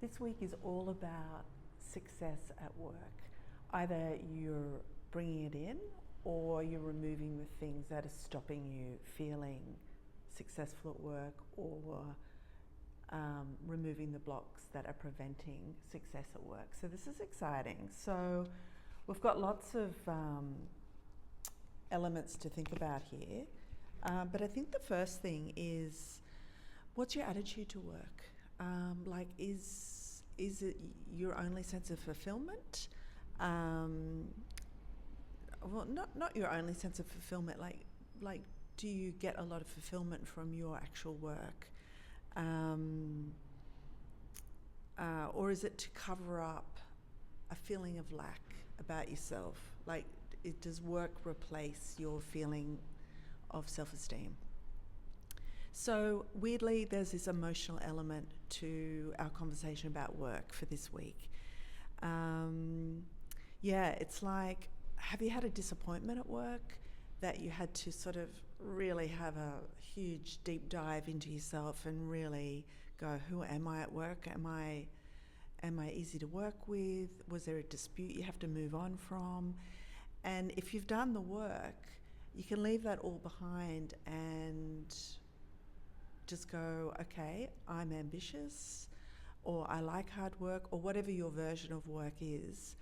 This week is all about success at work. Either you're bringing it in or you're removing the things that are stopping you feeling successful at work, or removing the blocks that are preventing success at work. So this is exciting. So we've got lots of elements to think about here. But I think the first thing is, what's your attitude to work? Is it your only sense of fulfillment? Well, not your only sense of fulfillment. Like, do you get a lot of fulfillment from your actual work, or is it to cover up a feeling of lack about yourself? Like, does work replace your feeling of self-esteem? So weirdly, there's this emotional element to our conversation about work for this week. It's like, have you had a disappointment at work that you had to sort of really have a huge deep dive into yourself and really go, who am I at work? Am I easy to work with? Was there a dispute you have to move on from? And if you've done the work, you can leave that all behind and just go, okay, I'm ambitious, or I like hard work, or whatever your version of work is,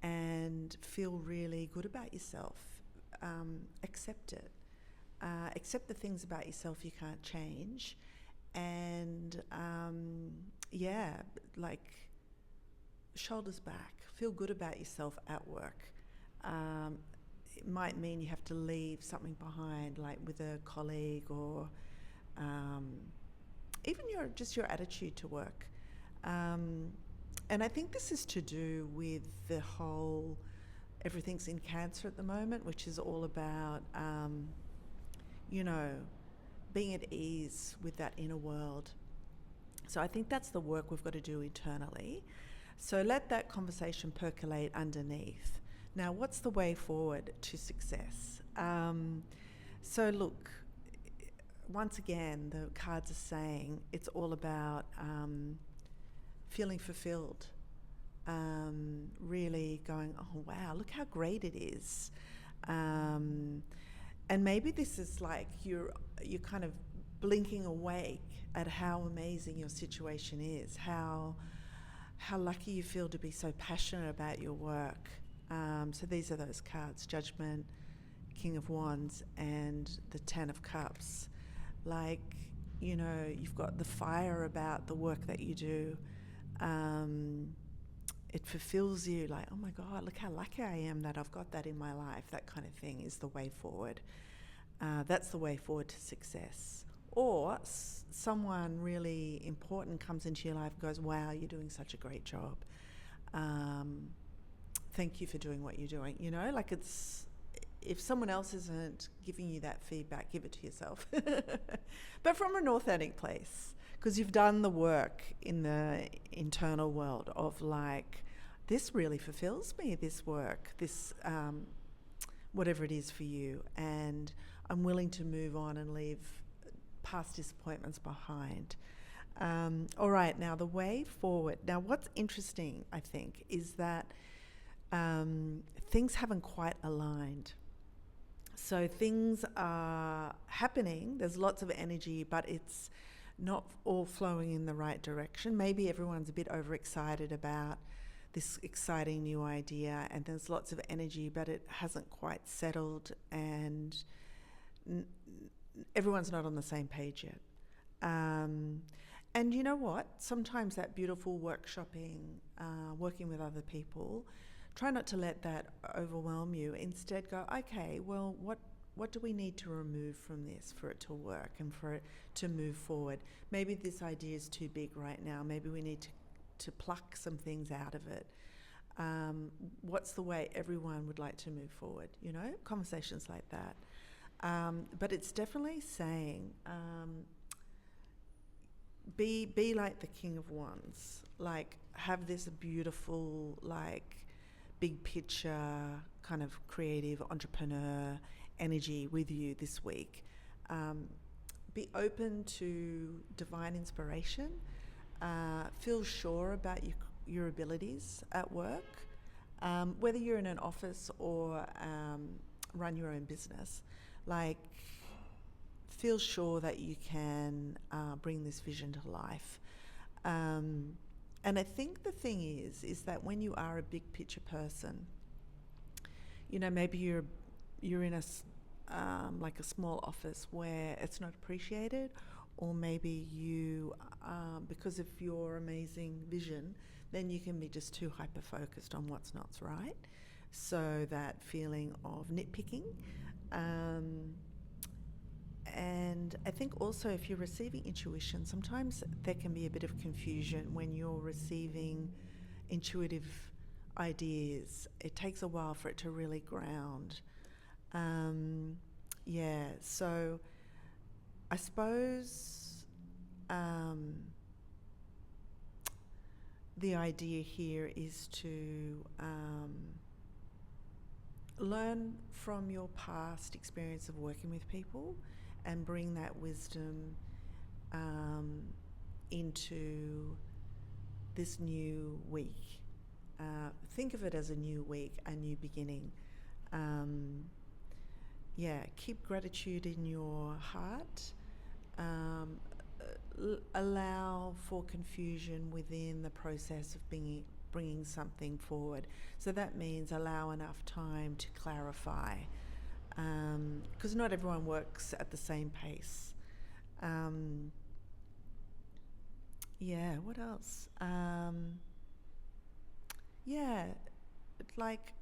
and feel really good about yourself. Accept it. Accept the things about yourself you can't change, and shoulders back. Feel good about yourself at work. It might mean you have to leave something behind, like with a colleague, or even your attitude to work. And I think this is to do with the whole everything's in Cancer at the moment, which is all about being at ease with that inner world. So I think that's the work we've got to do internally. So let that conversation percolate underneath. Now, what's the way forward to success? So look, once again, the cards are saying it's all about feeling fulfilled, really going, oh wow, look how great it is. And maybe this is like you're kind of blinking awake at how amazing your situation is, how lucky you feel to be so passionate about your work. So these are those cards: Judgment, King of Wands, and the Ten of Cups. Like, you've got the fire about the work that you do. It fulfills you, like, oh my God, look how lucky I am that I've got that in my life. That kind of thing is the way forward. That's the way forward to success. Or someone really important comes into your life and goes, wow, you're doing such a great job. Thank you for doing what you're doing. Like, it's, if someone else isn't giving you that feedback, give it to yourself. But from an authentic place, because you've done the work in the internal world of like, this really fulfills me, this work, this whatever it is for you, and I'm willing to move on and leave past disappointments behind. All right, now the way forward. Now what's interesting, I think, is that things haven't quite aligned. So things are happening, there's lots of energy, but it's not all flowing in the right direction. Maybe everyone's a bit overexcited about this exciting new idea, and there's lots of energy, but it hasn't quite settled, and everyone's not on the same page yet. And you know what? Sometimes that beautiful workshopping, working with other people, try not to let that overwhelm you. Instead go, okay, well, what do we need to remove from this for it to work and for it to move forward? Maybe this idea is too big right now. Maybe we need to pluck some things out of it. What's the way everyone would like to move forward? Conversations like that. But it's definitely saying, be like the King of Wands. Like, have this beautiful, like, big picture, kind of creative entrepreneur energy with you this week. Be open to divine inspiration. feel sure about your abilities at work, whether you're in an office or run your own business. Like, feel sure that you can bring this vision to life. And I think the thing is that when you are a big picture person, you know, maybe you're in like a small office where it's not appreciated, or maybe you, because of your amazing vision, then you can be just too hyper focused on what's not right. So that feeling of nitpicking. And I think also if you're receiving intuition, sometimes there can be a bit of confusion when you're receiving intuitive ideas. It takes a while for it to really ground. So I suppose the idea here is to learn from your past experience of working with people and bring that wisdom into this new week. Think of it as a new week, a new beginning. Keep gratitude in your heart. Allow for confusion within the process of bringing something forward. So that means allow enough time to clarify, because not everyone works at the same pace. What else? Like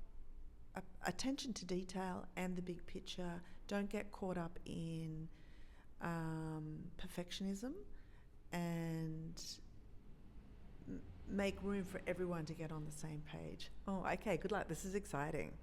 attention to detail and the big picture. Don't get caught up in perfectionism, and make room for everyone to get on the same page. Oh, okay, good luck. This is exciting.